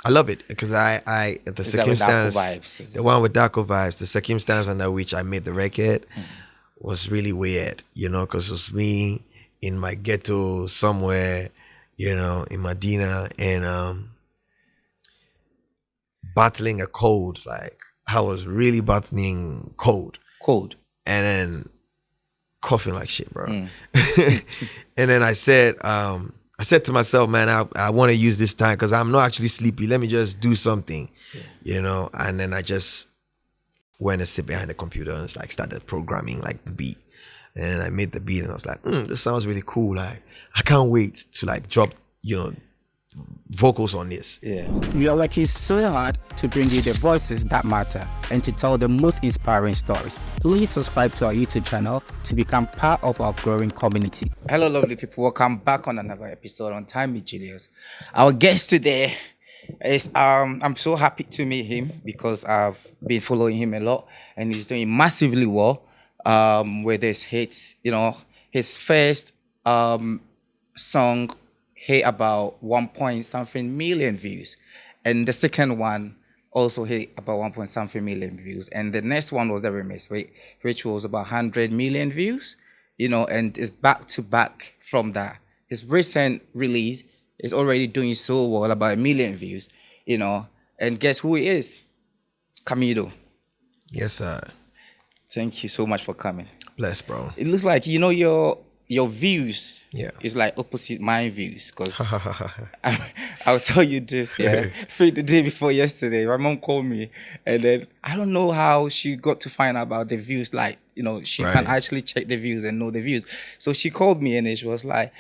I love it because the Is that with Darko circumstance, vibes? the one with Darko vibes, the circumstance under which I made the record was really weird, because it was me in my ghetto somewhere, in Medina, and battling a cold. Like I was really battling cold, Cold. and then coughing like shit, bro. And then I said to myself, man, I want to use this time because I'm not actually sleepy. Let me just do something, And then I just went and sit behind the computer and like started programming like the beat. And then I made the beat and I was like, this sounds really cool. Like I can't wait to like drop, vocals on this. Yeah. We are working so hard to bring you the voices that matter and to tell the most inspiring stories. Please subscribe to our YouTube channel to become part of our growing community. Hello, lovely people. Welcome back on another episode on Time with Julius. Our guest today is I'm so happy to meet him because I've been following him a lot and he's doing massively well with his hits. His first song hit about 1 point something million views, and the second one also hit about 1 point something million views, and the next one was the remix, which was about 100 million views, and it's back to back from that. His recent release is already doing so well, about 1 million views, and guess who he is? Camidoh. Yes, sir. Thank you so much for coming. Bless, bro. It looks like your views is like opposite my views, because I'll tell you this, the day before yesterday, my mom called me, and then I don't know how she got to find out about the views, like, she can actually check the views and know the views. So she called me and then she was like,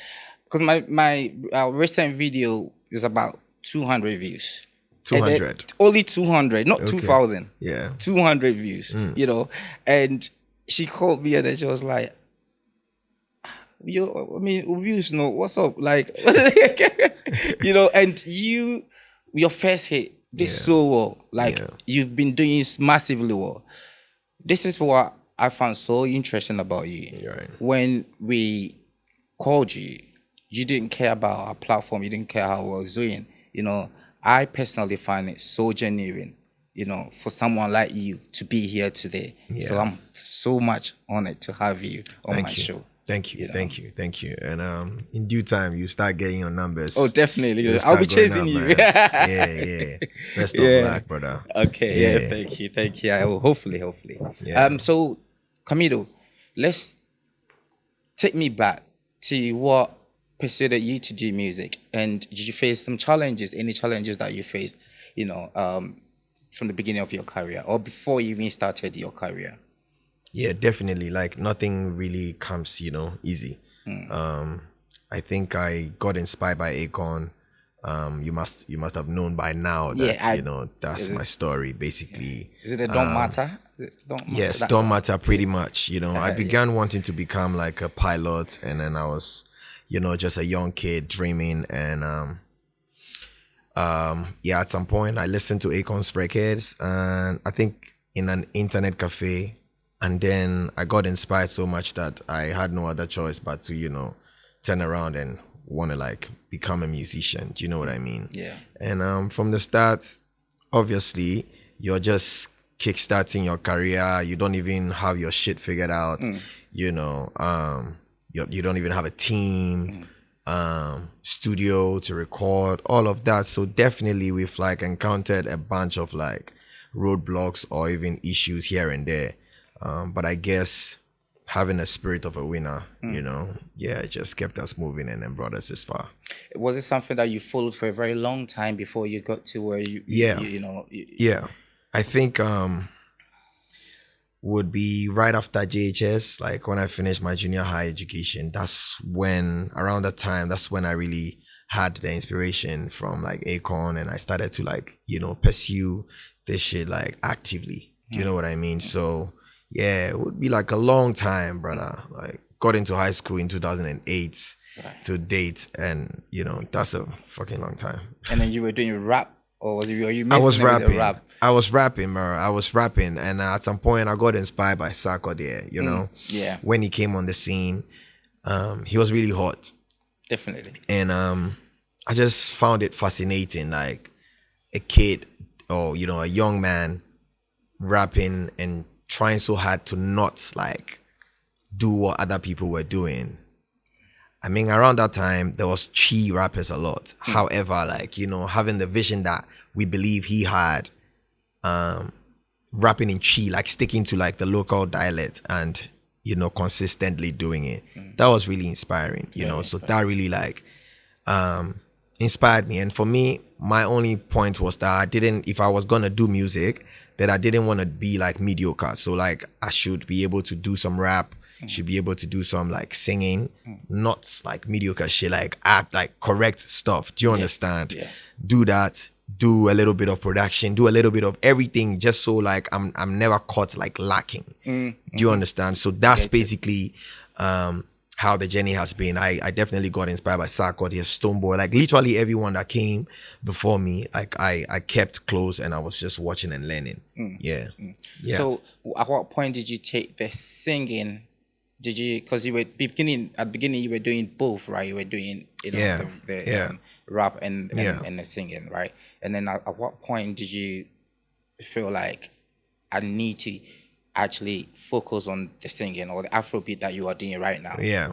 because my recent video is about 200 views. 200. Only 200, not Okay. 2,000. Yeah. 200 views, and she called me and then she was like, views, what's up? Like, and your first hit did so well. Like, you've been doing massively well. This is what I found so interesting about you. Right. When we called you, you didn't care about our platform. You didn't care how we were doing. I personally find it so genuine, for someone like you to be here today. Yeah. So I'm so much honored to have you on my show. Thank you. And in due time, you start getting your numbers. Oh, definitely. You'll I'll be start going chasing up, you. man. Yeah. Best of luck, brother. Okay, thank you. I will hopefully. Yeah. So, Camidoh, let's take me back to what persuaded you to do music, and did you face some challenges? Any challenges that you faced, from the beginning of your career or before you even started your career? Yeah, definitely. Like nothing really comes, easy. I think I got inspired by Akon. You must have known by now that that's my story basically. Is it a Don't Matter? Yes, Don't Matter pretty much. I began wanting to become like a pilot, and then I was, just a young kid dreaming, and at some point I listened to Akon's records, and I think in an internet cafe. And then I got inspired so much that I had no other choice but to, turn around and want to like become a musician. Do you know what I mean? Yeah. And from the start, obviously, you're just kickstarting your career. You don't even have your shit figured out. You don't even have a team, studio to record, all of that. So definitely we've like encountered a bunch of like roadblocks or even issues here and there. But I guess having a spirit of a winner, it just kept us moving and then brought us this far. Was it something that you followed for a very long time before you got to where you? Yeah. I think would be right after JHS, like when I finished my junior high education. Around that time, that's when I really had the inspiration from like Akon, and I started to like, pursue this shit like actively. Do you know what I mean? So yeah, it would be like a long time, brother. Like got into high school in 2008 to date, and that's a fucking long time. And then you were doing rap, or were you? I was rapping. Rap? I was rapping, bro. I was rapping, and at some point I got inspired by Sarko there. Yeah. When he came on the scene, he was really hot. Definitely. And I just found it fascinating, like a kid or a young man rapping and trying so hard to not like do what other people were doing. I mean, around that time there was Chi rappers a lot. However, like having the vision that we believe he had, rapping in Chi, like sticking to like the local dialect and consistently doing it, that was really inspiring. So that really like inspired me. And for me, my only point was that if I was gonna do music, that I didn't want to be like mediocre. So like I should be able to do some rap, should be able to do some like singing, not like mediocre shit, like act like correct stuff. Do you understand? Yeah. Do that, do a little bit of production, do a little bit of everything, just so like I'm never caught like lacking. Do you understand? So that's basically how the journey has been. I definitely got inspired by Sarkodie, Stoneboy, like literally everyone that came before me. Like I kept close and I was just watching and learning. Yeah. So at what point did you take the singing? Did you, because you were at the beginning you were doing both, right? You were doing the rap and the singing, right? And then at what point did you feel like I need to actually focus on the singing or the Afrobeat that you are doing right now? Yeah.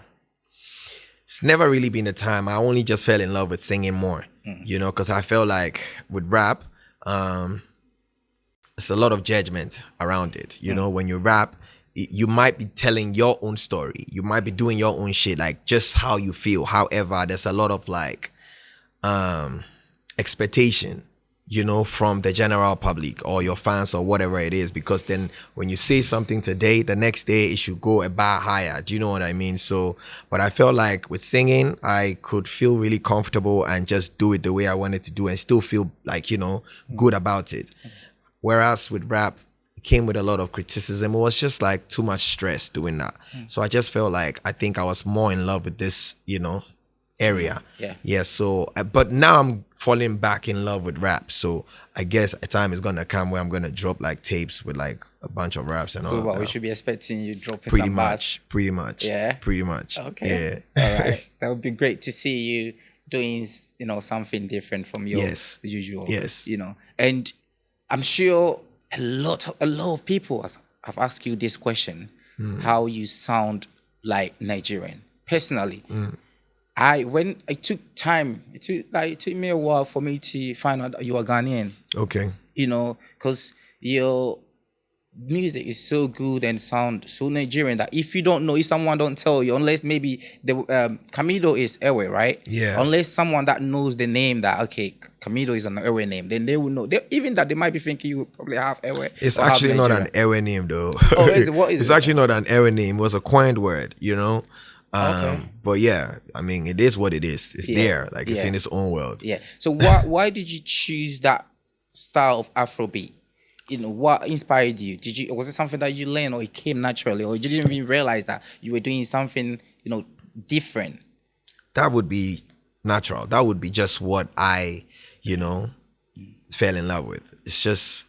It's never really been a time. I only just fell in love with singing more, because I felt like with rap, it's a lot of judgment around it. When you rap, you might be telling your own story. You might be doing your own shit, like just how you feel. However, there's a lot of like expectation, from the general public or your fans or whatever it is, because then when you say something today, the next day it should go a bar higher. Do you know what I mean? So, but I felt like with singing, I could feel really comfortable and just do it the way I wanted to do and still feel like, good about it. Whereas with rap, it came with a lot of criticism. It was just like too much stress doing that. So I just felt like I think I was more in love with this, area. Yeah. So, but now I'm falling back in love with rap. So I guess a time is gonna come where I'm gonna drop like tapes with like a bunch of raps and all. So of what that. we should be expecting you dropping Pretty some bars? much. Yeah. Pretty much. Okay. Yeah. All right. That would be great to see you doing, something different from your usual. Yes. And I'm sure a lot of people have asked you this question: how you sound like Nigerian. Personally, it took me a while for me to find out that you are Ghanaian. Okay. Because your music is so good and sound so Nigerian that if someone don't tell you, unless maybe the Camidoh is Ewe, right? Yeah. Unless someone that knows the name that Camidoh is an Ewe name, then they will know. Even that they might be thinking you probably have Ewe. It's actually not an Ewe name though. Oh, what is it's it? actually not an Ewe name. It was a coined word, Okay. But yeah, I mean, it is what it is. It's there, like it's in its own world. Yeah. So why did you choose that style of Afrobeat? What inspired you? Was it something that you learned or it came naturally, or you didn't even realize that you were doing something, different? That would be natural. That would be just what I, fell in love with. It's just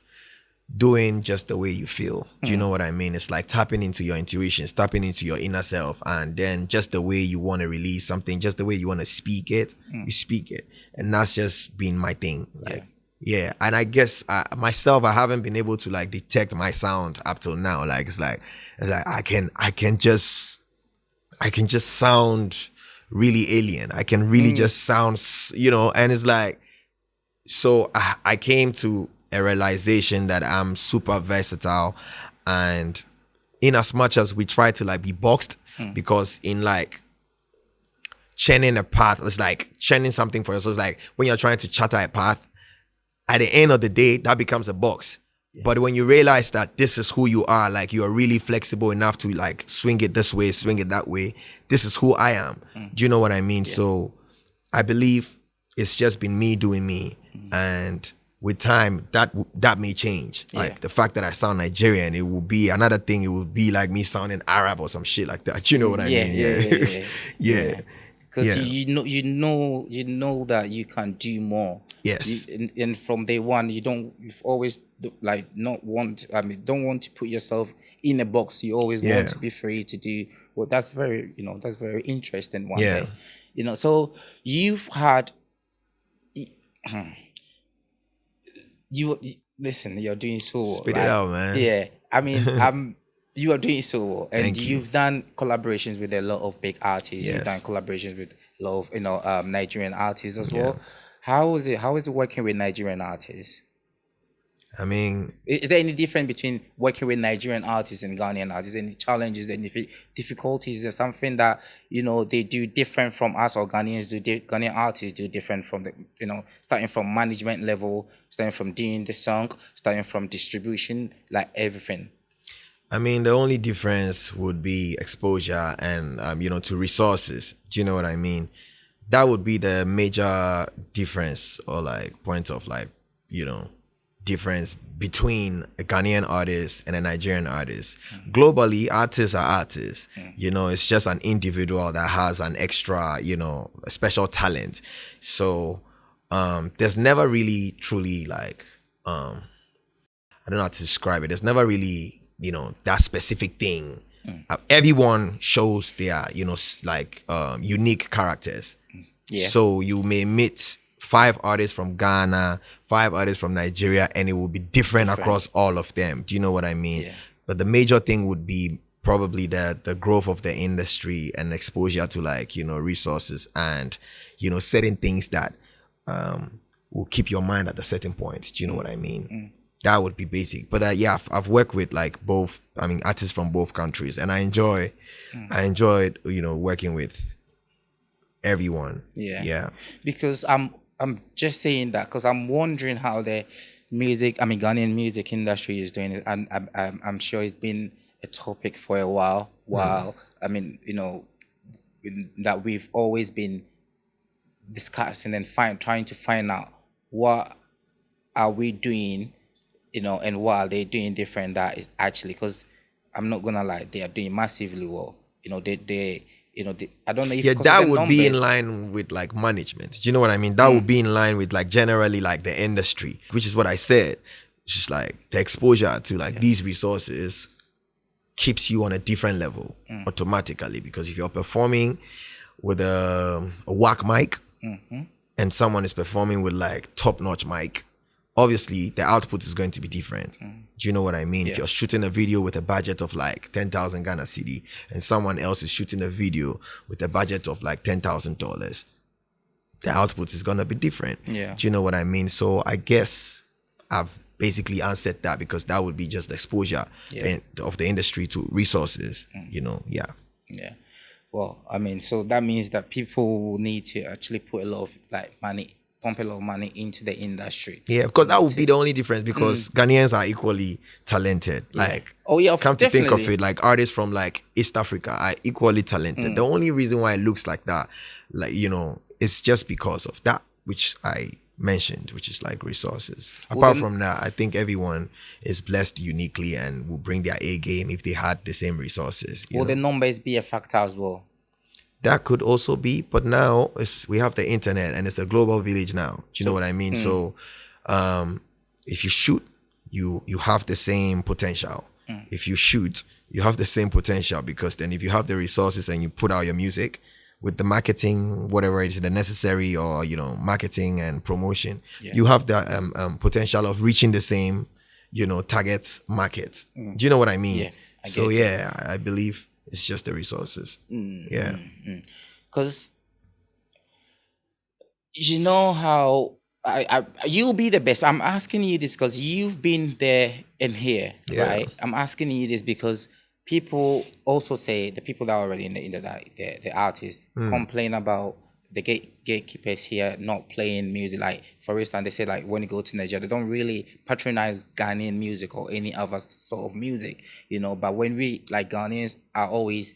doing just the way you feel. Do you know what I mean? It's like tapping into your intuitions, tapping into your inner self, and then just the way you want to release something, just the way you want to speak it, you speak it. And that's just been my thing. Like, yeah. And I guess myself, I haven't been able to like detect my sound up till now. Like, it's like I can just sound really alien. I can really just sound, and it's like, so I came to a realization that I'm super versatile, and in as much as we try to like be boxed, because in like churning a path, it's like churning something for yourself. It's like when you're trying to charter a path, at the end of the day, that becomes a box. But when you realize that this is who you are, like you're really flexible enough to like swing it this way, swing it that way, this is who I am. Do you know what I mean? So I believe it's just been me doing me, and with time, that may change. Like the fact that I sound Nigerian, it will be another thing. It will be like me sounding Arab or some shit like that. You know what I mean? Yeah. Because you know that you can do more. Yes. And from day one, you've always like don't want to put yourself in a box. You always want to be free to do. Well, that's very interesting one day. So you've had. listen, you're doing so well, Spit it right? out, man. Yeah, I mean, you are doing so well, and Thank you. you've done collaborations with a lot of big artists. You've Yes. done collaborations with a lot of Nigerian artists as well. How is it working with Nigerian artists? I mean, Is there any difference between working with Nigerian artists and Ghanaian artists? Any challenges, any difficulties? Is there something that they do different from us, or Ghanaian artists do different from the starting from management level, starting from doing the song, starting from distribution, like everything? I mean, the only difference would be exposure and to resources. Do you know what I mean? That would be the major difference, or like point of like difference between a Ghanaian artist and a Nigerian artist. Globally, artists are artists. It's just an individual that has an extra, a special talent. So there's never really truly like I don't know how to describe it. There's never really that specific thing. Everyone shows their unique characters. So you may meet 5 artists from Ghana, 5 artists from Nigeria, and it will be different across all of them. Do you know what I mean? Yeah. But the major thing would be probably the growth of the industry and exposure to resources and certain things that will keep your mind at a certain point. Do you know what I mean? That would be basic. But I've worked with artists from both countries, and I enjoyed working with everyone. Yeah. Because I'm just saying that because I'm wondering how the Ghanaian music industry is doing it, and I'm sure it's been a topic for a while. I mean, that we've always been discussing and trying to find out what are we doing, and what are they doing different. That is actually, because I'm not gonna lie, they are doing massively well. I don't know if that would be in line with like management. Do you know what I mean? That would be in line with like generally like the industry, which is what I said. It's just like the exposure to like these resources keeps you on a different level automatically, because if you're performing with a whack mic and someone is performing with like top-notch mic, obviously the output is going to be different. Do you know what I mean? If you're shooting a video with a budget of like 10,000 Ghana cedi and someone else is shooting a video with a budget of like $10,000, the output is gonna be different. Do you know what I mean? So I guess I've basically answered that, because that would be just exposure of the industry to resources. Yeah. Well, I mean, so that means that people need to actually put a lot of money, pump a lot of money into the industry. Yeah, because that would be the only difference, because Ghanaians are equally talented. Like, come to think of it, like artists from like East Africa are equally talented. The only reason why it looks like that, it's just because of that, which I mentioned, which is like resources. Apart from that, I think everyone is blessed uniquely and will bring their A game if they had the same resources. Will the numbers be a factor as well? That could also be, but now we have the internet and it's a global village now. Do you know what I mean? So if you shoot, you have the same potential. If you shoot, you have the same potential, because then if you have the resources and you put out your music with the marketing, whatever it is, the necessary, or marketing and promotion, you have the potential of reaching the same target market. Do you know what I mean? I believe it's just the resources. Because you know how you'll be the best. I'm asking you this because you've been there and here, right? I'm asking you this because people also say, the people that are already in the artists complain about the gatekeepers here not playing music. Like, for instance, they say like when you go to Nigeria, they don't really patronize Ghanaian music or any other sort of music, but when we like Ghanaians are always,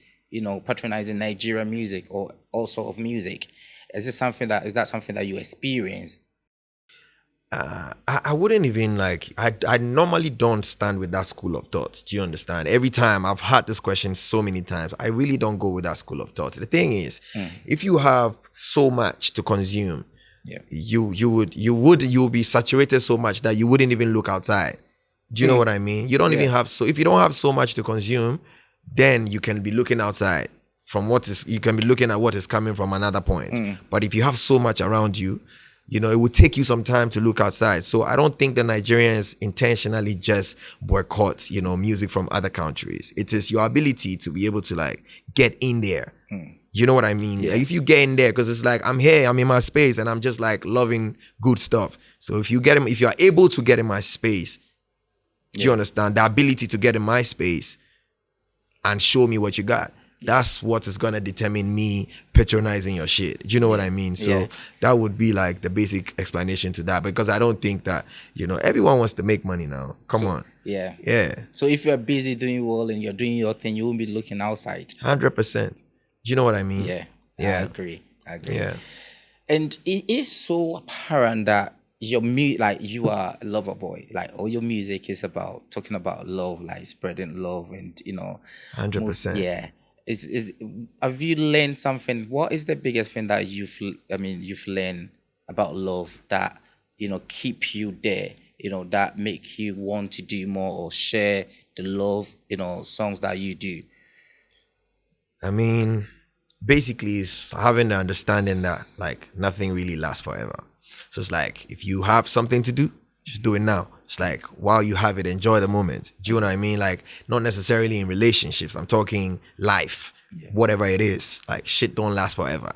patronizing Nigerian music or all sort of music. Is that something that you experienced? I wouldn't even I normally don't stand with that school of thought. Do you understand? Every time I've had this question so many times, I really don't go with that school of thought. The thing is, if you have so much to consume, you'll be saturated so much that you wouldn't even look outside. Do you know what I mean? You don't even have if you don't have so much to consume, then you can be looking outside from you can be looking at what is coming from another point. But if you have so much around you, You know, it would take you some time to look outside. So I don't think the Nigerians intentionally just boycott, you know, music from other countries. It is your ability to be able to like get in there. You know what I mean? Like, if you get in there, because it's like, I'm here, I'm in my space, and I'm just like loving good stuff. So if you're able to get in my space, do you understand? The ability to get in my space and show me what you got. That's what is gonna determine me patronizing your shit. Do you know what I mean? So that would be like the basic explanation to that, because I don't think that, you know, everyone wants to make money now. Come on. Yeah. Yeah. So if you're busy doing well and you're doing your thing, you won't be looking outside. 100%. Do you know what I mean? Yeah. Yeah. I agree. Yeah. And it is so apparent that your like you are a lover boy. Like all your music is about talking about love, like spreading love, and you know, 100%. Yeah. Have you learned something? What is the biggest thing that you've learned about love that, you know, keep you there, you know, that make you want to do more or share the love, you know, songs that you do? I mean, basically it's having the understanding that like nothing really lasts forever. So it's like, if you have something to do, just do it now. It's like, while you have it, enjoy the moment. Do you know what I mean? Like, not necessarily in relationships. I'm talking life, whatever it is. Like, shit don't last forever.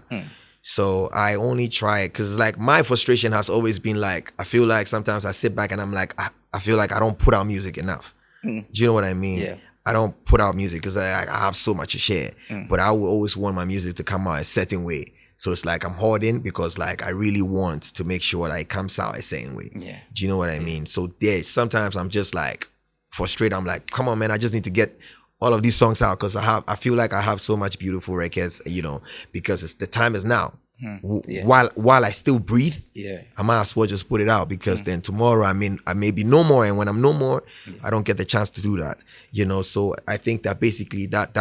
So I only try it because, like, my frustration has always been like, I feel like sometimes I sit back and I'm like, I feel like I don't put out music enough. Do you know what I mean? Yeah. I don't put out music because I have so much to share. But I will always want my music to come out a certain way. So it's like I'm hoarding because like I really want to make sure that it comes out a certain way. Yeah. Do you know what I mean? So sometimes I'm just like frustrated. I'm like, come on, man, I just need to get all of these songs out because I feel like I have so much beautiful records, you know, because the time is now. While I still breathe, I might as well just put it out because then tomorrow I may be no more, and when I'm no more, I don't get the chance to do that. You know, so I think that basically that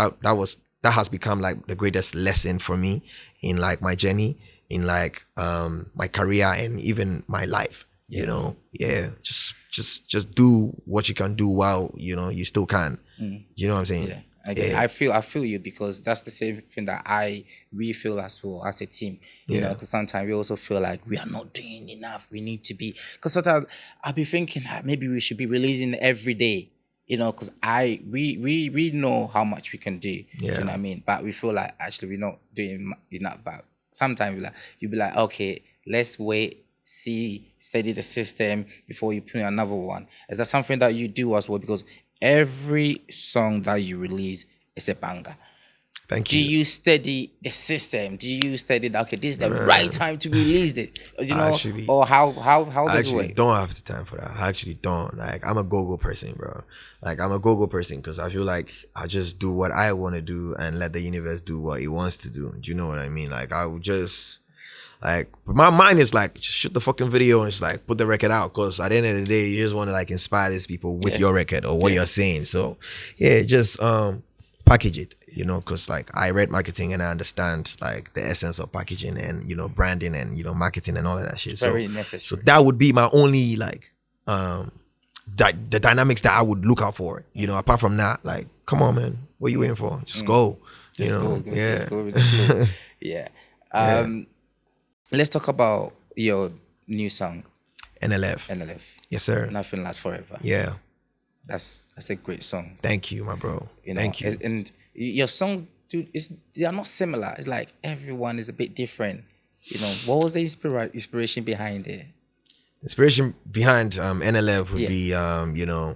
has become like the greatest lesson for me in like my journey, in like my career and even my life. You know, just do what you can do while you know you still can. You know what I'm saying? I feel you, because that's the same thing that we feel as well as a team. You know, because sometimes we also feel like we are not doing enough. We need to be, because sometimes I'll be thinking maybe we should be releasing every day. You know, because we know how much we can do. Do you know what I mean? But we feel like actually we're not doing enough. But sometimes you'll be like, okay, let's wait, see, study the system before you put in another one. Is that something that you do as well? Because every song that you release is a banger. Thank you. Do you study the system? Do you study that, okay, this is the right time to release it? You know, actually, or how does it work? I don't have the time for that. I actually don't. Like, I'm a go-go person, bro. Like, I'm a go-go person because I feel like I just do what I want to do and let the universe do what it wants to do. Do you know what I mean? Like, I would just... Like, my mind is like, just shoot the fucking video and just like put the record out, because at the end of the day, you just want to like inspire these people with your record or what you're saying. So yeah, just package it, you know, because like I read marketing and I understand like the essence of packaging and, you know, branding and, you know, marketing and all of that shit. Very necessary. So that would be my only like the dynamics that I would look out for, you know. Apart from that, like, come on, man, what you waiting for? Just go. You know, just go with the flow. Yeah. Let's talk about your new song, NLF. Yes, sir. Nothing Lasts Forever. Yeah. That's a great song. Thank you, my bro. You know, Thank you. And your songs, dude, they are not similar. It's like everyone is a bit different. You know, what was the inspiration behind it? Inspiration behind NLF would be, you know,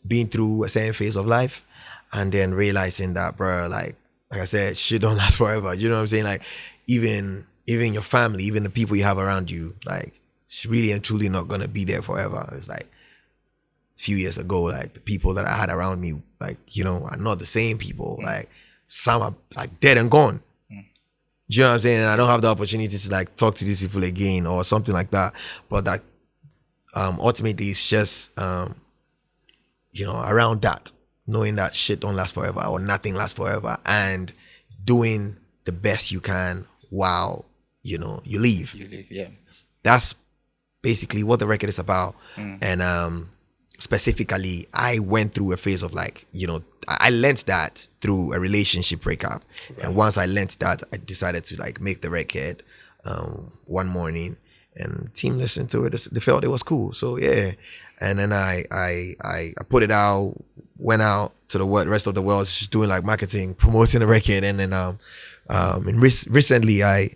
being through a certain phase of life and then realizing that, bro, like I said, shit don't last forever. You know what I'm saying? Like, even your family, even the people you have around you, like, it's really and truly not gonna be there forever. It's like a few years ago, like the people that I had around me, like, you know, are not the same people. Like, some are like dead and gone. Do you know what I'm saying? And I don't have the opportunity to like talk to these people again or something like that. But that ultimately it's just you know, around that, knowing that shit don't last forever or nothing lasts forever, and doing the best you can while, you know, you leave. Yeah. That's basically what the record is about. And specifically, I went through a phase of like, you know, I learned that through a relationship breakup. Right. And once I learned that, I decided to like make the record one morning. and the team listened to it. They felt it was cool. So yeah, and then I put it out, went out to the rest of the world, just doing like marketing, promoting the record, and then and recently I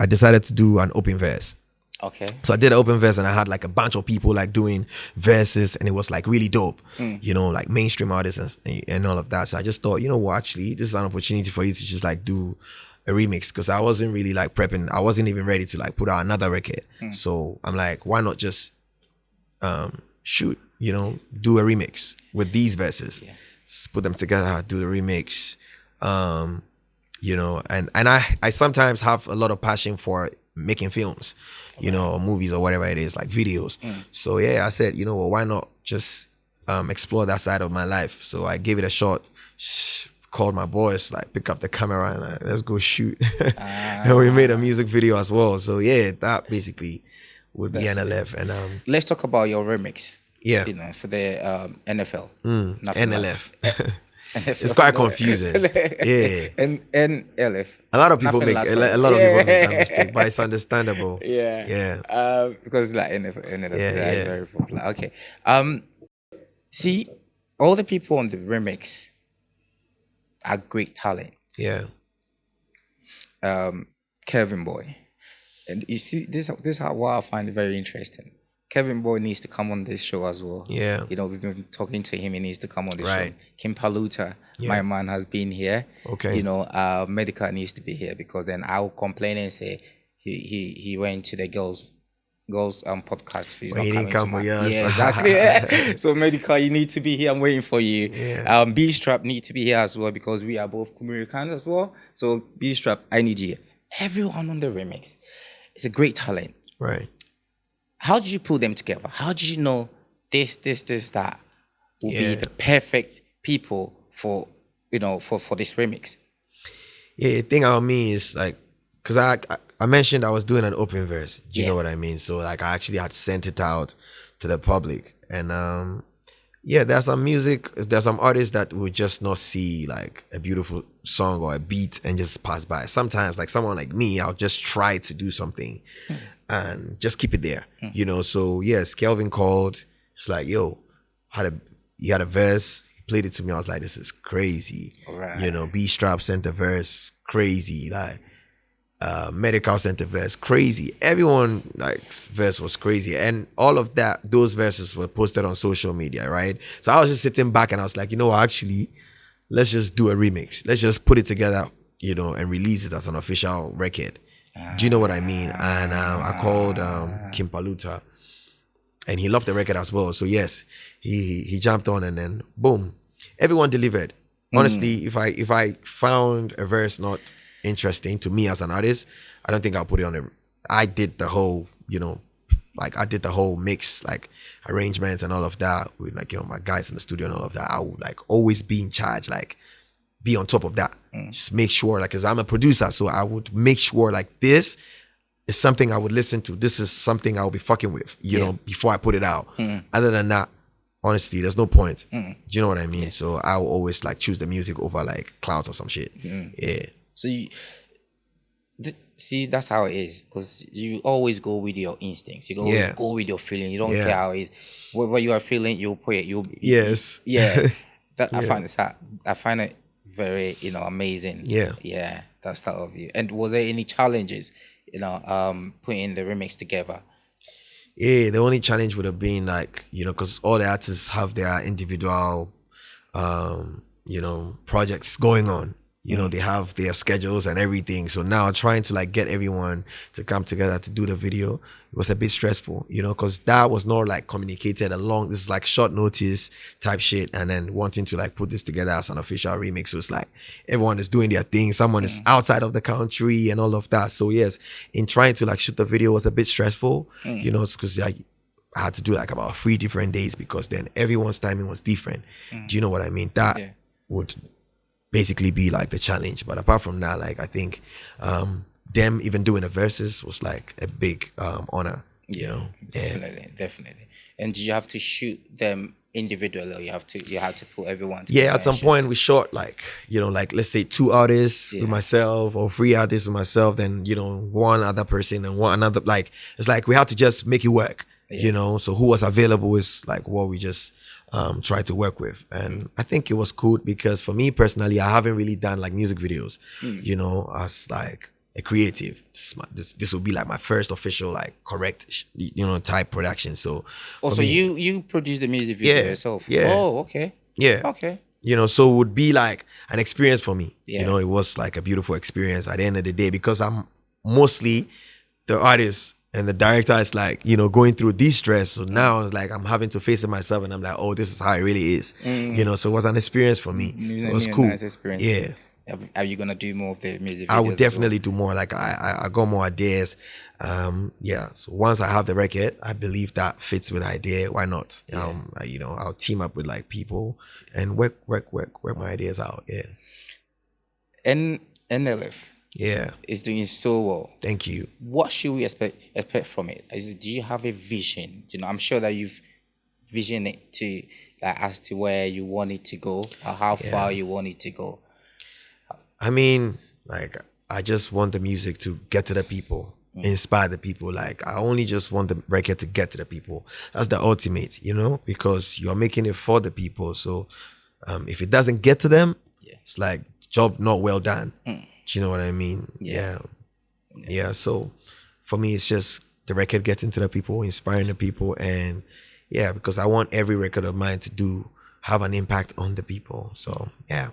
decided to do an open verse. Okay. So I did an open verse, and I had like a bunch of people like doing verses, and it was like really dope, you know, like mainstream artists and all of that. So I just thought, you know what, actually, this is an opportunity for you to just like do a remix, because I wasn't really like prepping. I wasn't even ready to like put out another record. So I'm like, why not just shoot, you know, do a remix with these verses, just put them together, do the remix, you know, and I sometimes have a lot of passion for making films, you know, or movies or whatever it is, like videos. So yeah, I said, you know, well, why not just explore that side of my life? So I gave it a shot, called my boys, like pick up the camera and like, let's go shoot. And we made a music video as well. So yeah, that basically would be NLF. And let's talk about your remix. Yeah, you know, for the NFL. NLF. It's quite confusing. Yeah. And NLF. A lot of people make that mistake, but it's understandable. Yeah. Because like NLF is very popular. Okay. See, all the people on the remix are great talent. Yeah. Kevin Boy. And you see, this is what I find very interesting. Kevin Boy needs to come on this show as well. Yeah. You know, we've been talking to him. He needs to come on the Right. show. Kim Paluta, my man, has been here. Okay. You know, Medical needs to be here, because then I'll complain and say he went to the girls podcast. He's But not he didn't coming come to for my- yours. Yeah, exactly. So Medical, you need to be here. I'm waiting for you. Yeah. B-Strap need to be here as well, because we are both Americans as well. So B-Strap, I need you. Everyone on the remix is a great talent. Right. How did you pull them together? How did you know this, that will be Yeah. the perfect people for, you know, for this remix? Yeah, the thing about me is like, because I mentioned I was doing an open verse. Do you know what I mean? So like I actually had sent it out to the public. And yeah, there's some artists that would just not see like a beautiful song or a beat and just pass by. Sometimes like someone like me, I'll just try to do something and just keep it there, you know? So yes, Kelvin called. It's like, yo, he had a verse. He played it to me. I was like, this is crazy. Right. You know, B-Strap sent a verse, crazy. Like, Medical sent a verse, crazy. Everyone like's verse was crazy, and all of that, those verses were posted on social media, right? So I was just sitting back and I was like, you know what, actually, let's just do a remix. Let's just put it together, you know, and release it as an official record. Do you know what I mean? And I called Kim Paluta, and he loved the record as well. So yes, he jumped on, and then boom, everyone delivered. Honestly, if I found a verse not interesting to me as an artist, I don't think I'll put it on I did the whole, you know, like I did the whole mix, like arrangements and all of that with like, you know, my guys in the studio and all of that. I would like always be in charge, like be on top of that. Just make sure, like, cause I'm a producer, so I would make sure like this is something I would listen to. This is something I'll be fucking with, you know, before I put it out. Other than that, honestly, there's no point. Do you know what I mean? So I will always like choose the music over like clouds or some shit. Yeah. So see, that's how it is, because you always go with your instincts. You always go with your feeling. You don't care how it is. Whatever you are feeling, you'll put it. Yes. Yeah. I find it very, you know, amazing. Yeah. Yeah. That style of you. And was there any challenges, you know, putting the remix together? Yeah, the only challenge would have been like, you know, because all the artists have their individual, you know, projects going on. You know, they have their schedules and everything. So now trying to like get everyone to come together to do the video, it was a bit stressful, you know, because that was not like communicated along. This is like short notice type shit. And then wanting to like put this together as an official remix. So it's like everyone is doing their thing. Someone is outside of the country and all of that. So yes, in trying to like shoot the video was a bit stressful, you know, because I had to do like about 3 different days, because then everyone's timing was different. Do you know what I mean? That would basically be like the challenge. But apart from that, like I think them even doing the verses was like a big honor. you know. Definitely. And did you have to shoot them individually, or you have to put everyone together? Yeah, at some point we shot like, you know, like let's say 2 artists with myself or 3 artists with myself, then, you know, one other person and one another. Like, it's like we had to just make it work, you know. So who was available is like what we just tried to work with. And I think it was cool because for me personally, I haven't really done like music videos, you know, as like a creative. This will be like my first official like correct you know type production. So also you produce the music video yourself? Oh, okay. You know, so it would be like an experience for me. You know, it was like a beautiful experience at the end of the day because I'm mostly the artist and the director is like, you know, going through this stress. So now it's like I'm having to face it myself and I'm like, oh, this is how it really is. You know, so it was an experience for me. It was cool. Nice experience. Yeah. Are you gonna do more of the music videos? I would definitely do more. Like I got more ideas. So once I have the record, I believe that fits with the idea. Why not? You know, I'll team up with like people and work my ideas out. Yeah. And NLF. Yeah. Is doing so well. Thank you. What should we expect from it? Do you have a vision? You know, I'm sure that you've visioned it to like as to where you want it to go or how far you want it to go. I mean, like, I just want the music to get to the people, inspire the people. Like, I only just want the record to get to the people. That's the ultimate, you know, because you're making it for the people. So if it doesn't get to them, it's like job not well done. Do you know what I mean? Yeah. So for me, it's just the record getting to the people, inspiring the people. And yeah, because I want every record of mine to have an impact on the people. So yeah.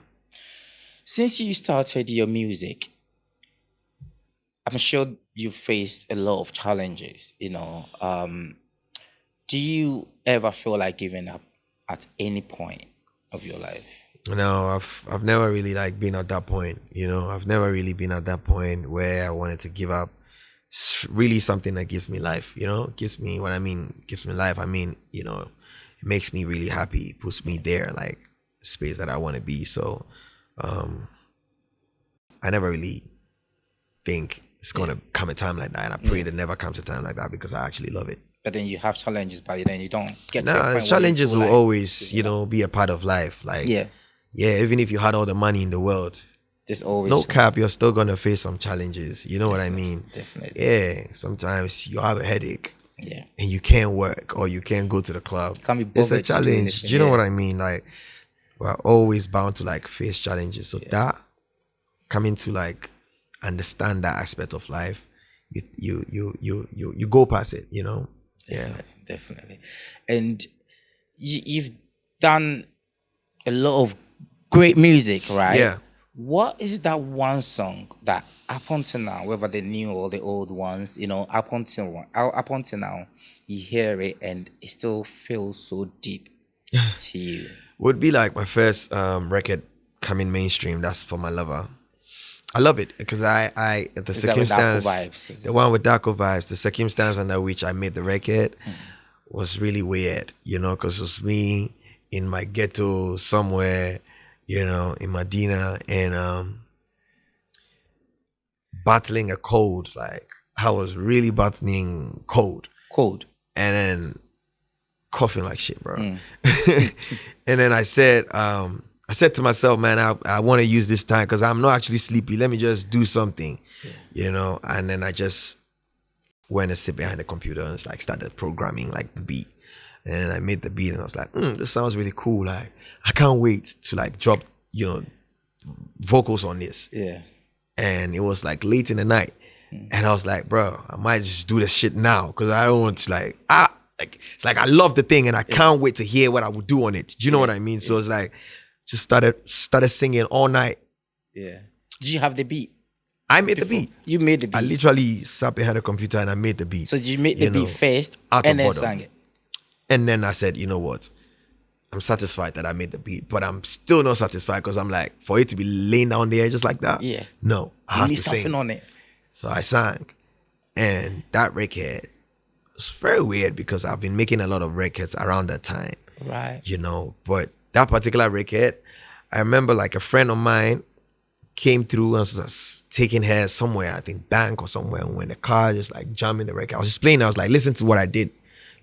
Since you started your music, I'm sure you faced a lot of challenges, you know. Do you ever feel like giving up at any point of your life? No, I've never really like been at that point, you know. I've never really been at that point where I wanted to give up. It's really something that gives me life, you know. Gives me life. I mean, you know, it makes me really happy. It puts me there, like space that I want to be. So I never really think it's gonna come a time like that, and I pray that never comes a time like that because I actually love it. But then you have challenges, but then you don't get to a point challenges where will always, you know, be a part of life. Like even if you had all the money in the world, there's always no cap, you're still gonna face some challenges. You know what I mean? Definitely. Yeah, sometimes you have a headache. Yeah. And you can't work or you can't go to the club. It's a challenge. Do you know what I mean? Like, we're always bound to like face challenges. So that coming to like understand that aspect of life, you go past it, you know? Definitely. And you've done a lot of great music, right? Yeah. What is that one song that up until now, whether the new or the old ones, you know, up until now, you hear it and it still feels so deep to you? Would be like my first record coming mainstream. That's For My Lover. I love it because the circumstance, the one with Darko Vibes, the circumstance under which I made the record was really weird, you know, because it was me in my ghetto somewhere, you know, in Medina, and battling a cold. Like, I was really battling cold, and then coughing like shit, bro. And then I said to myself, man, I want to use this time because I'm not actually sleepy. Let me just do something, you know. And then I just went and sit behind the computer and like started programming like the beat. And then I made the beat and I was like, this sounds really cool. Like, I can't wait to like drop, you know, vocals on this. Yeah. And it was like late in the night. And I was like, bro, I might just do this shit now because I don't want to like it's like I love the thing and I can't wait to hear what I would do on it. Do you know what I mean? So it's like just started singing all night. Yeah. Did you have the beat? I made the beat. You made the beat. I literally sat behind the computer and I made the beat. So you made the beat first and then sang it. And then I said, you know what? I'm satisfied that I made the beat, but I'm still not satisfied because I'm like, for it to be laying down there just like that. Yeah. No, I have to something sing on it. So I sang, and that record was very weird because I've been making a lot of records around that time. Right. You know, but that particular record, I remember like a friend of mine came through and was just taking her somewhere, I think bank or somewhere, and when the car just like jamming the record. I was just playing, I was like, listen to what I did,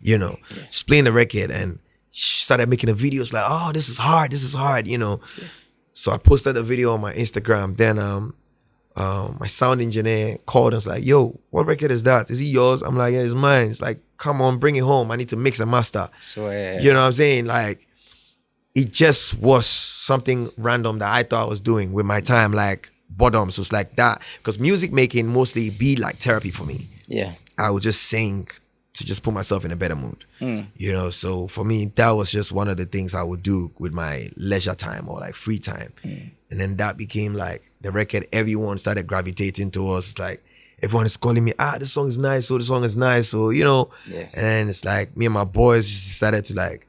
you know, just playing the record, and she started making a video. It's like, oh, this is hard, you know. Yeah. So I posted a video on my Instagram. Then my sound engineer called and was like, yo, what record is that? Is it yours? I'm like, yeah, it's mine. It's like, come on, bring it home. I need to mix and master. You know what I'm saying? Like, it just was something random that I thought I was doing with my time, like bottom. So it's like that. Because music making mostly be like therapy for me. Yeah. I would just sing to just put myself in a better mood. You know, so for me, that was just one of the things I would do with my leisure time or like free time. And then that became like the record everyone started gravitating towards. It's like, everyone is calling me, this song is nice, so the song is nice, so, you know. Yeah. And then it's like, me and my boys just decided to like,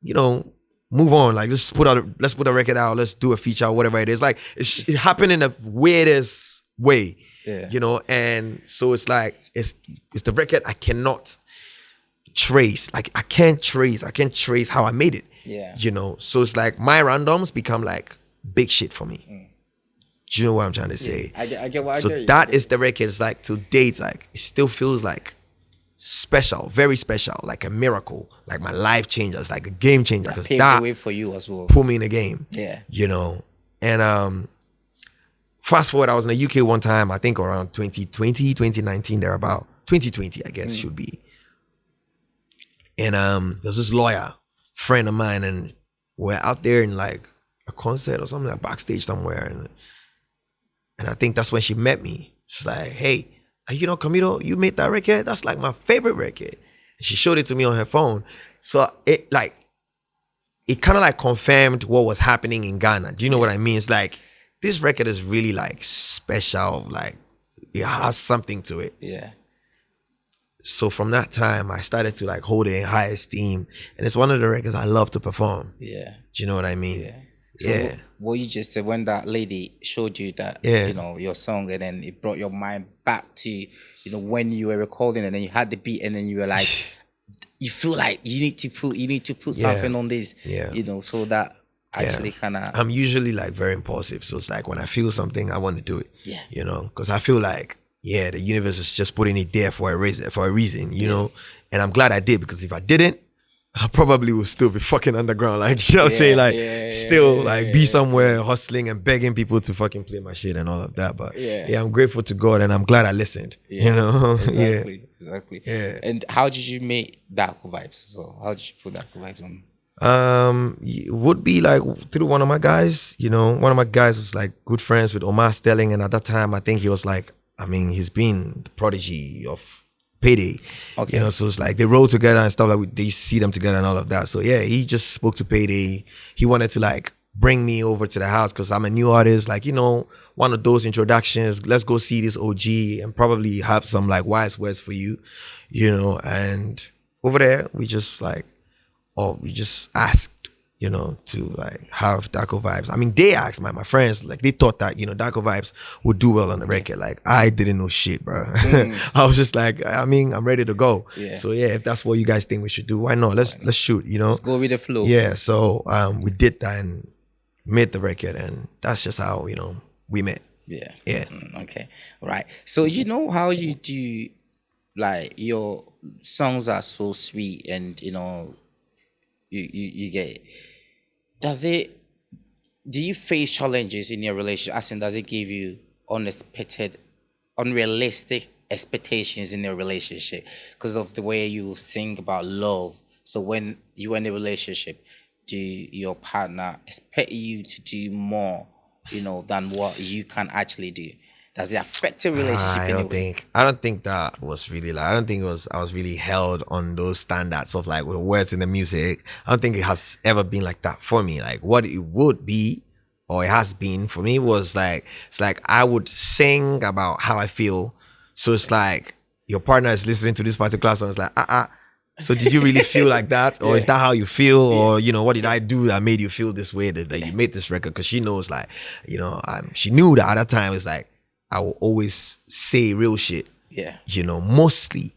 you know, move on. Like, let's put a record out, let's do a feature, whatever it is. Like, it happened in the weirdest way, you know. And so it's like, it's the record I cannot trace. Like, I can't trace how I made it. Yeah. You know, so it's like my randoms become like big shit for me. Do you know what I'm trying to say? I get what I get. So that is the record. It's like, to date, like, it still feels like special, very special, like a miracle, like my life changer. It's like a game changer, because that the way for you as well. Put me in the game. Yeah. You know, and fast forward, I was in the UK one time, I think around 2020, 2019, there about 2020, I guess should be. And there's this lawyer friend of mine, and we're out there in like a concert or something, like backstage somewhere, and I think that's when she met me. She's like, hey, you know, Camidoh, you made that record? That's like my favorite record. And she showed it to me on her phone. So it kind of like confirmed what was happening in Ghana. Do you know what I mean? It's like, this record is really like special. Like, it has something to it. Yeah. So from that time, I started to like hold it in high esteem. And it's one of the records I love to perform. Yeah. Do you know what I mean? Yeah. So what you just said, when that lady showed you that, you know, your song, and then it brought your mind back to, you know, when you were recording, and then you had the beat, and then you were like, you feel like you need to put something on this, you know, so that actually kind of. I'm usually like very impulsive, so it's like when I feel something, I want to do it. Yeah. You know, because I feel like, the universe is just putting it there for a reason, you know, and I'm glad I did, because if I didn't, I probably would still be fucking underground, like, you know what I'm saying, like, be somewhere hustling and begging people to fucking play my shit and all of that. But I'm grateful to God, and I'm glad I listened. You know, exactly. Yeah. And how did you make Dark Vibes? So how did you put Dark Vibes on? It would be like through one of my guys. You know, one of my guys was like good friends with Omar Sterling, and at that time, I think he was like, I mean, he's been the prodigy of Payday, you know, so it's like they roll together and stuff, like they see them together and all of that. So he just spoke to Payday. He wanted to like bring me over to the house because I'm a new artist, like, you know, one of those introductions. Let's go see this OG and probably have some like wise words for you, you know. And over there, we just asked, you know, to like have Darko Vibes. I mean, they asked my friends, like they thought that, you know, Darko Vibes would do well on the record. Like, I didn't know shit, bro. I was just like, I mean, I'm ready to go. Yeah. So if that's what you guys think we should do, why not? Let's shoot, you know. Let's go with the flow. Yeah. So we did that and made the record, and that's just how, you know, we met. Yeah. Yeah. Okay. Right. So you know how you do, like, your songs are so sweet, and you know, you get it. Do you face challenges in your relationship? As in, does it give you unrealistic expectations in your relationship because of the way you sing about love? So when you're in a relationship, do your partner expect you to do more, you know, than what you can actually do? Does it affect a relationship? I don't think that was really like, I don't think I was really held on those standards of like words in the music. I don't think it has ever been like that for me. Like what it would be, or it has been for me, was like, it's like I would sing about how I feel. So it's like your partner is listening to this particular song. It's like, so did you really feel like that? Or is that how you feel? Or, you know, what did I do that made you feel this way, that you made this record? Because she knows, like, you know, she knew that at that time, it's like, I will always say real shit. Yeah. You know, mostly.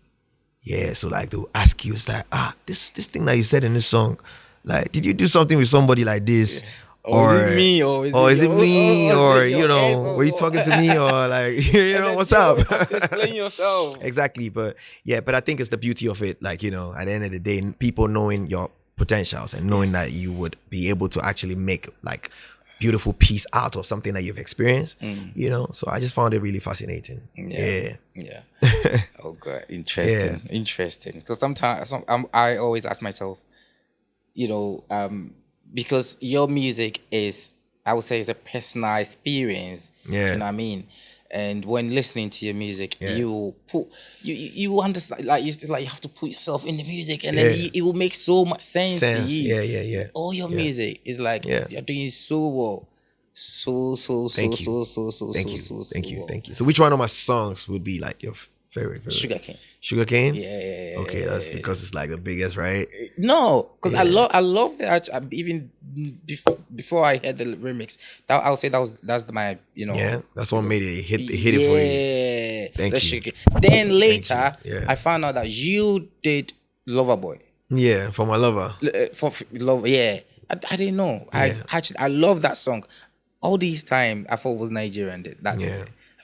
Yeah. So like they'll ask you, it's like, this thing that you said in this song, like, did you do something with somebody like this? Yeah. Or is it me? Or is it me? Or, you know, were you talking to me? Or like, what's up? To explain yourself. Exactly. But I think it's the beauty of it. Like, at the end of the day, people knowing your potentials and knowing that you would be able to actually make like beautiful piece out of something that you've experienced, so I just found it really fascinating. Yeah. Oh god, interesting. Because sometimes I always ask myself, because your music is, I would say, is a personal experience. Yeah. You know what I mean? And when listening to your music, you understand, like, it's like you have to put yourself in the music, and then it will make so much sense to you. Yeah. All your music is like you're doing so well. Thank you. So which one of my songs would be like your favorite? Sugarcane? Yeah. Okay, that's because it's like the biggest, right? No, because I love that. Even before I heard the remix, I would say that's my that's what made it hit it for you. Thank you. Then later, I found out that you did Loverboy. Yeah, for my lover. For love, I didn't know. I love that song. All this time, I thought it was Nigerian that. Yeah.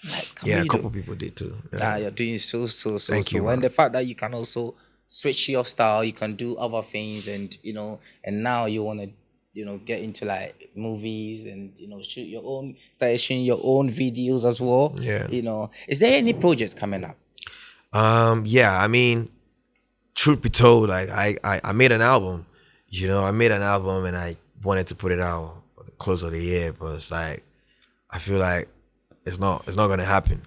Like, a couple people did too. You're doing so. Thank you, and the fact that you can also switch your style, you can do other things, and and now you want to get into like movies and start shooting your own videos as well. Is there any projects coming up? I mean, truth be told, like I made an album. And I wanted to put it out for the close of the year, but it's like I feel like it's not gonna happen,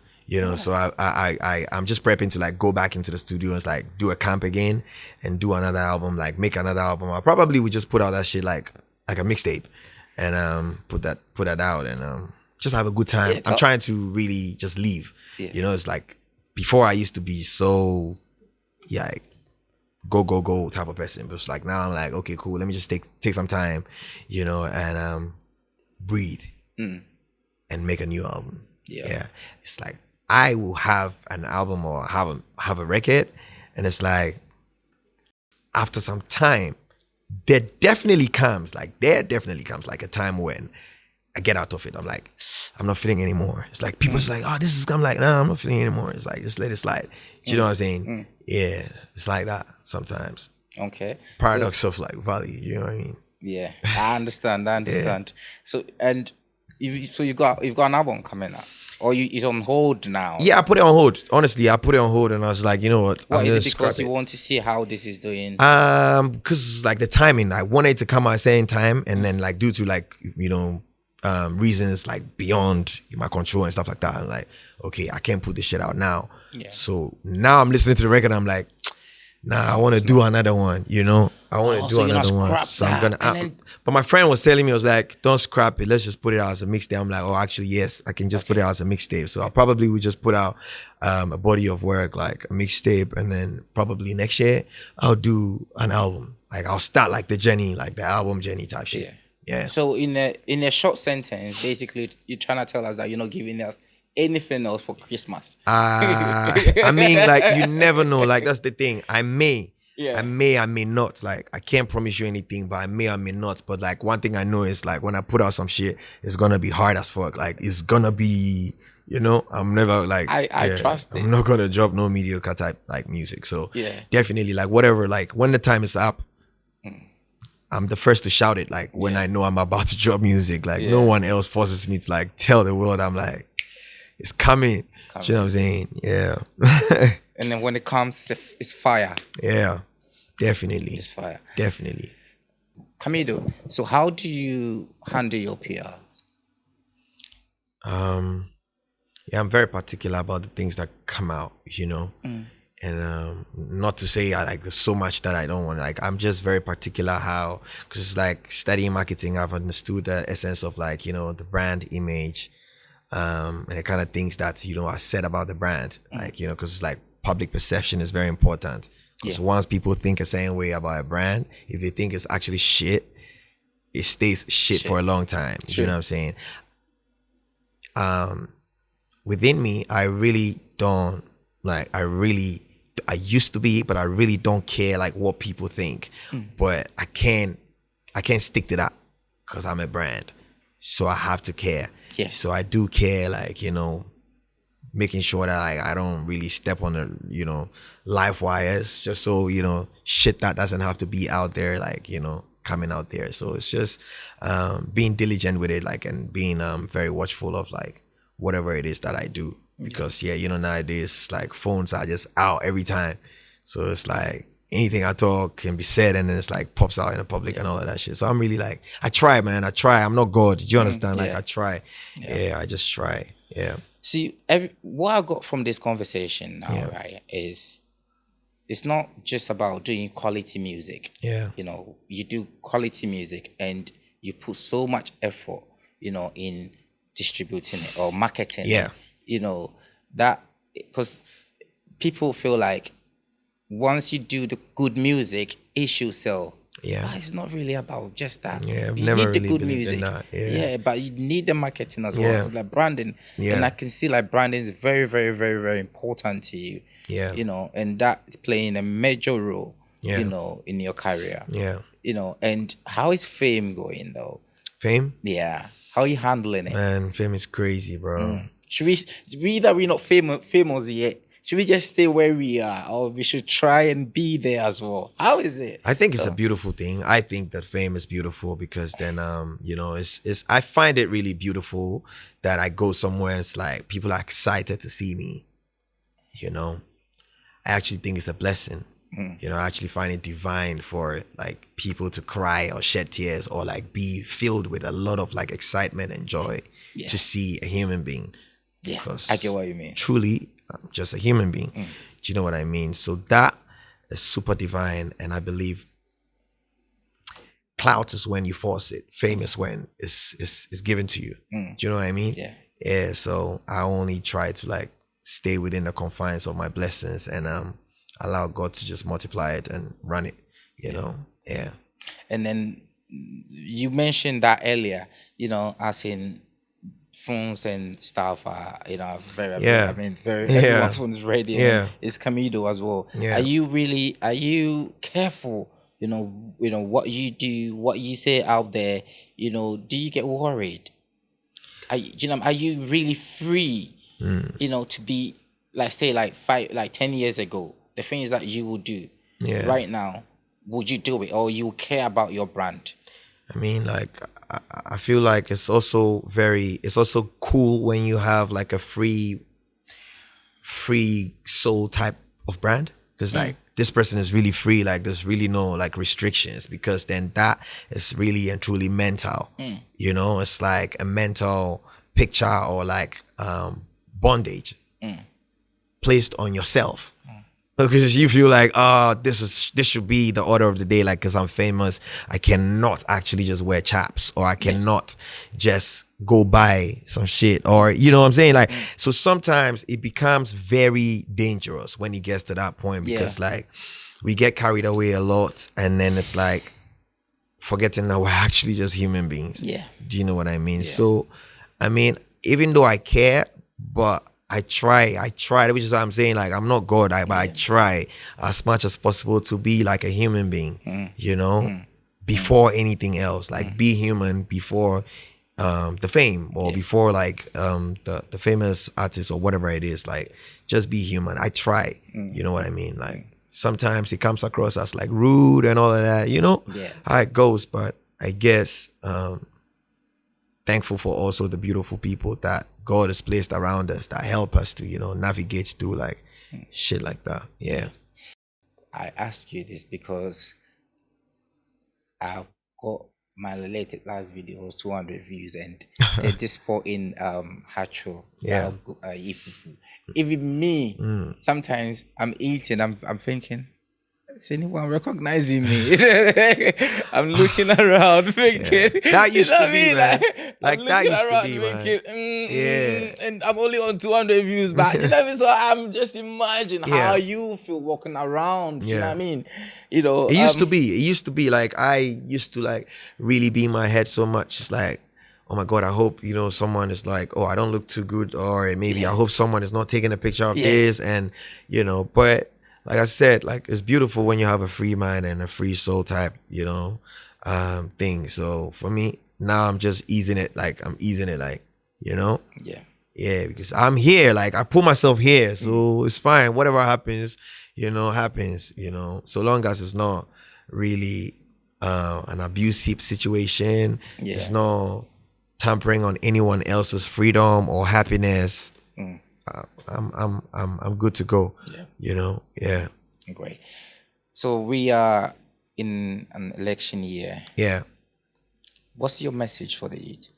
so I'm just prepping to like go back into the studio and like do a camp again and do another album, like make another album. I probably would just put out that shit like a mixtape and put that out and just have a good time. I'm trying to really just leave. It's like before I used to be so go type of person, but it's like now I'm like, okay, cool, let me just take some time, and breathe and make a new album. It's like I will have an album or have a record, and it's like after some time there definitely comes like a time when I get out of it. I'm like, I'm not feeling anymore. It's like people's like, oh, this is, I'm like, nah, I'm not feeling anymore. It's like, just let it slide. You know what I'm saying? Yeah, it's like that sometimes. Okay. Paradox of like value, you know what I mean? Yeah, I understand. So you've got an album coming up, or it's on hold now? Yeah, I put it on hold. Honestly, I put it on hold, and I was like, you know what? Why is it because you want to see how this is doing? Because like the timing, I wanted it to come at the same time, and then like due to like reasons like beyond my control and stuff like that, I'm like, okay, I can't put this shit out now. So now I'm listening to the record, I'm like, nah, I want to do another one, I want to do another one. So I'm gonna. But my friend was telling me, I was like, don't scrap it. Let's just put it out as a mixtape. I'm like, oh, actually, yes, I can just put it out as a mixtape. So I probably would just put out a body of work, like a mixtape, and then probably next year I'll do an album. Like I'll start like the journey, like the album journey type shit. Yeah. So in a short sentence, basically, you're trying to tell us that you're not giving us anything else for Christmas. I mean, like you never know. Like that's the thing. I may not. Like I can't promise you anything, but I may not. But like one thing I know is like when I put out some shit, it's gonna be hard as fuck. Like it's gonna be, I'm never like I trust it. I'm not gonna drop no mediocre type like music. So definitely like whatever. Like when the time is up, I'm the first to shout it. Like when I know I'm about to drop music, like no one else forces me to like tell the world. I'm like, it's coming. You know what I'm saying? Yeah. And then when it comes, it's fire. Yeah, definitely. It's fire. Definitely. Camidoh, so how do you handle your PR? I'm very particular about the things that come out, And not to say I like there's so much that I don't want. Like I'm just very particular how, because it's like studying marketing, I've understood the essence of like, the brand image, and the kind of things that, are said about the brand. Like, because it's like public perception is very important. Because once people think a certain way about a brand, if they think it's actually shit, it stays shit for a long time. You know what I'm saying? Within me, I really don't like, I used to be, but I really don't care like what people think. But I can't stick to that. because I'm a brand. So I have to care. Yeah. So I do care, like, making sure that like I don't really step on the, live wires, just so, shit that doesn't have to be out there, like, coming out there. So it's just being diligent with it, like, and being very watchful of like whatever it is that I do. Because nowadays, like, phones are just out every time. So it's like anything I talk can be said, and then it's like pops out in the public and all of that shit. So I'm really like, I try, man. I try. I'm not God. Do you understand? Like, I try. Yeah, I just try. Yeah. See, what I got from this conversation now, right, is it's not just about doing quality music. Yeah. You do quality music and you put so much effort, in distributing it or marketing it. That, because people feel like once you do the good music, it should sell. Yeah. But it's not really about just that. Yeah, I've you never need really the good believed in music. that. Yeah. But you need the marketing as well. Yeah. It's like branding. Yeah. And I can see like branding is very, very, very, very important to you. Yeah. And that's playing a major role, Yeah. in your career. Yeah. And how is fame going though? Fame? Yeah. How are you handling it? Man, fame is crazy, bro. Should we that we're not famous yet? Should we just stay where we are, or we should try and be there as well? How is it? I think it's a beautiful thing. I think that fame is beautiful because then, it's I find it really beautiful that I go somewhere and it's like people are excited to see me. I actually think it's a blessing. I actually find it divine for like people to cry or shed tears or like be filled with a lot of like excitement and joy to see a human being. Yeah, Because I get what you mean. truly, I'm just a human being. Do you know what I mean? So that is super divine, and I believe clout is when you force it. Fame is when it's given to you. Do you know what I mean? Yeah. Yeah. So I only try to like stay within the confines of my blessings and allow God to just multiply it and run it. Yeah. And then you mentioned that earlier, as in phones and stuff are, very, very, everyone's phone is ready. Yeah. It's Camidoh as well. Yeah. Are you careful, what you do, what you say out there, do you get worried? Are you really free, to be, like, say, like 10 years ago, the things that you would do right now, would you do it, or you care about your brand? I mean, like, I feel like it's also cool when you have like a free soul type of brand, because like this person is really free, like there's really no like restrictions, because then that is really and truly mental. It's like a mental picture or like bondage placed on yourself. Because you feel like, this should be the order of the day, like, because I'm famous, I cannot actually just wear chaps, or I cannot just go buy some shit, or you know what I'm saying? Like, so sometimes it becomes very dangerous when it gets to that point, because like we get carried away a lot, and then it's like forgetting that we're actually just human beings. Yeah. Do you know what I mean? Yeah. So, I mean, even though I care, but I try, which is what I'm saying. Like, I'm not God, but I try as much as possible to be like a human being, before anything else. Like, be human before the fame, or before like the famous artist or whatever it is. Like, just be human. I try, you know what I mean? Like, sometimes it comes across as like rude and all of that, how it goes. But I guess thankful for also the beautiful people that God has placed around us that help us to, navigate through like shit like that. Yeah. I ask you this because I've got my last video was 200 views, and they just put in Hacho. Ifufu. Even me, sometimes I'm eating, I'm thinking, is anyone recognizing me? I'm looking around thinking. That used to be, man. Like, that used to be, man. And I'm only on 200 views back. You know what I mean? So I'm just imagine how you feel walking around. You know what I mean? It used to be like, I used to like really be in my head so much. It's like, oh my God, I hope, someone is like, oh, I don't look too good. Or maybe I hope someone is not taking a picture of this. And, but like I said, like, it's beautiful when you have a free mind and a free soul type, thing. So for me, now I'm just easing it, like, you know? Yeah. Yeah, because I'm here, like, I put myself here, so it's fine. Whatever happens, happens, so long as it's not really an abusive situation. Yeah. It's not tampering on anyone else's freedom or happiness. I'm good to go. Yeah. Yeah. Great. So we are in an election year. Yeah. What's your message for the youth?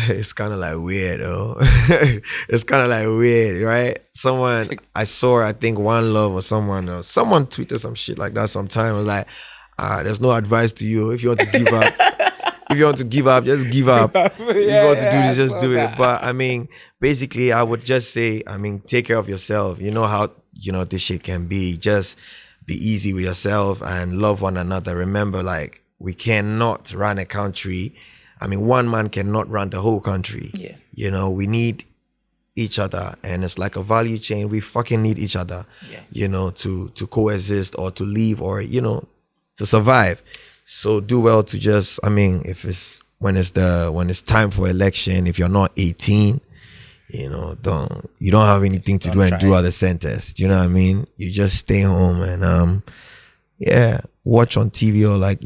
It's kind of like weird, though. It's kind of like weird, right? I saw, I think, One Love or someone tweeted some shit like that sometime. It was like, there's no advice to you. If you want to give up, just give up. If you want to do this, just do it. But I mean, basically, I would just say, take care of yourself. You know how, this shit can be. Just be easy with yourself and love one another. Remember, like, we cannot run a country. One man cannot run the whole country. Yeah. We need each other, and it's like a value chain. We fucking need each other, to coexist or to live or, to survive. So do well to just, if it's when it's time for election, if you're not 18, you don't have anything to do and do other centers. Do you know what I mean? You just stay home and watch on TV or like,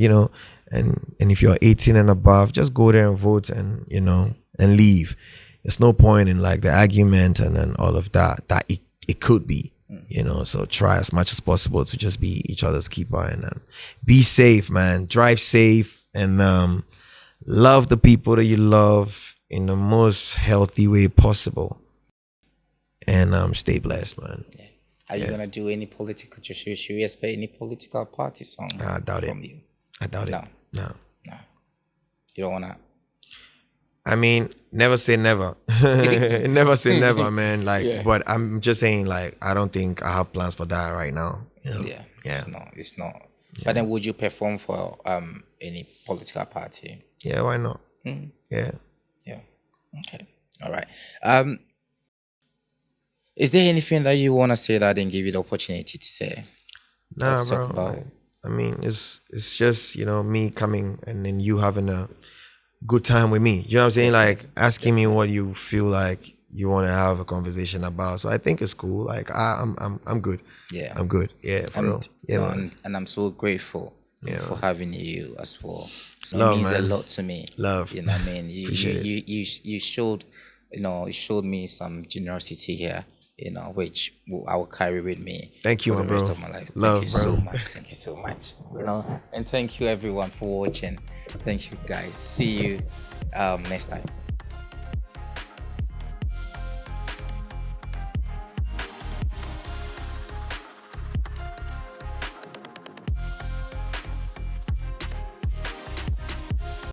and if you're 18 and above, just go there and vote and, and leave. There's no point in like the argument and all of that it could be, so try as much as possible to just be each other's keeper and be safe, man. Drive safe and love the people that you love in the most healthy way possible. And stay blessed, man. Yeah. Are you gonna do any political? Should we expect any political party song I doubt from it. you? I doubt it. No. You don't wanna. Never say never. Never say never, man. Like, but I'm just saying, like, I don't think I have plans for that right now. Yeah. It's not. Yeah. But then, would you perform for any political party? Yeah, why not? Yeah. Okay. All right. Is there anything that you want to say that I didn't give you the opportunity to say? Nah, bro. It's just, me coming and then you having a good time with me. You know what I'm saying? Like asking me what you feel like you want to have a conversation about. So I think it's cool. Like I'm good. Yeah. I'm good. Yeah, for real. Yeah, and I'm so grateful for having you as well. Love, it means man. a lot to me. Love. You know what I mean? You showed, you showed me some generosity here, which I will carry with me. Thank you, for the bro. rest of my life. Love, thank you bro. so much. Thank you so much. And thank you everyone for watching. Thank you guys. See you next time.